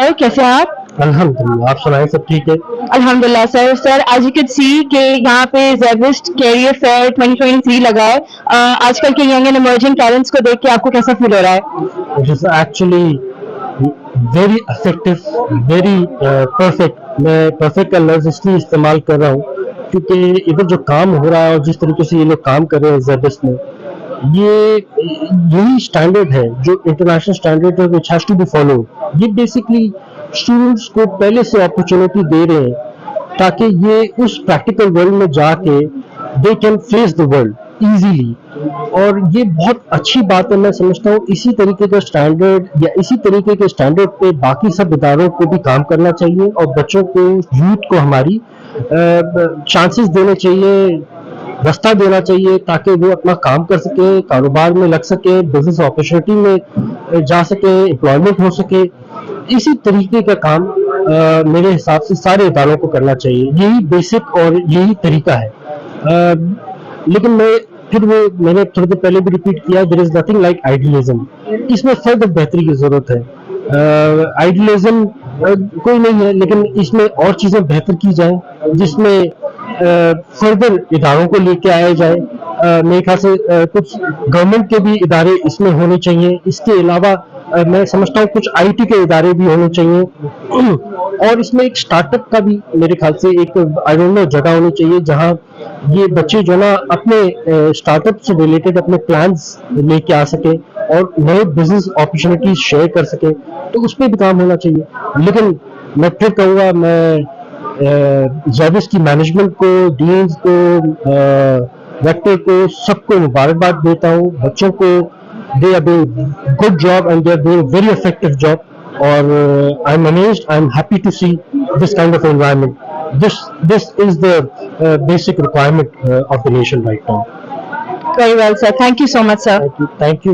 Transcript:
Sir, कैसे हैं आप? अल्हम्दुलिल्लाह, आप सुनाएं, सब ठीक है? अल्हम्दुलिल्लाह सर। सर, आज यू कैन सी कि यहाँ पे ज़ेबिस्ट कैरियर फेयर 2023 लगा है। आजकल के यंग एंड इमर्जिंग टैलेंट्स को देख के आपको कैसा फील हो रहा है? It is actually very effective, very perfect. मैं परफेक्ट का लफ्ज इसलिए इस्तेमाल कर रहा हूँ क्योंकि इधर जो काम हो रहा है और जिस तरीके से ये लोग काम कर रहे हैं ज़ेबिस्ट में, ये यही स्टैंडर्ड है जो इंटरनेशनल स्टैंडर्ड है, which has to be follow. ये बेसिकली स्टूडेंट्स को पहले से अपॉर्चुनिटी दे रहे हैं ताकि ये उस प्रैक्टिकल वर्ल्ड में जाके they can face the world easily. और ये बहुत अच्छी बात है, मैं समझता हूँ इसी तरीके का स्टैंडर्ड या इसी तरीके के स्टैंडर्ड पे बाकी सब इदारों को भी काम करना चाहिए और बच्चों को, यूथ को हमारी चांसेस देने चाहिए, रास्ता देना चाहिए ताकि वो अपना काम कर सके, कारोबार में लग सके, बिजनेस अपॉर्चुनिटी में जा सके, एम्प्लॉयमेंट हो सके। इसी तरीके का काम मेरे हिसाब से सारे इदारों को करना चाहिए। यही बेसिक और यही तरीका है। लेकिन मैंने थोड़ी देर पहले भी रिपीट किया, there is nothing like idealism. इसमें फर्दर बेहतरी की जरूरत है। आइडियलिज्म कोई नहीं है, लेकिन इसमें और चीजें बेहतर की जाए जिसमें फर्दर इदारों को लेके आया जाए। मेरे ख्याल से कुछ गवर्नमेंट के भी इदारे इसमें होने चाहिए। इसके अलावा मैं समझता हूँ कुछ आईटी के इदारे भी होने चाहिए और इसमें एक स्टार्टअप का भी मेरे ख्याल से एक आई डोंट नो जगह होनी चाहिए जहाँ ये बच्चे जो ना अपने स्टार्टअप से रिलेटेड अपने प्लान्स लेके आ सके और नए बिजनेस अपॉर्चुनिटीज शेयर कर सके, तो उस पर भी काम होना चाहिए। लेकिन मैं फिर कहूँगा, मैं ज़ेबिस्ट की मैनेजमेंट को, डीन्स को, रेक्टर को, सबको मुबारकबाद देता हूँ। बच्चों को they are doing good job and they are doing very effective job. और I am amazed, I am happy to see this kind of environment. This is the basic requirement of the nation right now. Very well, sir. Thank you so much, sir. Thank you. Thank you.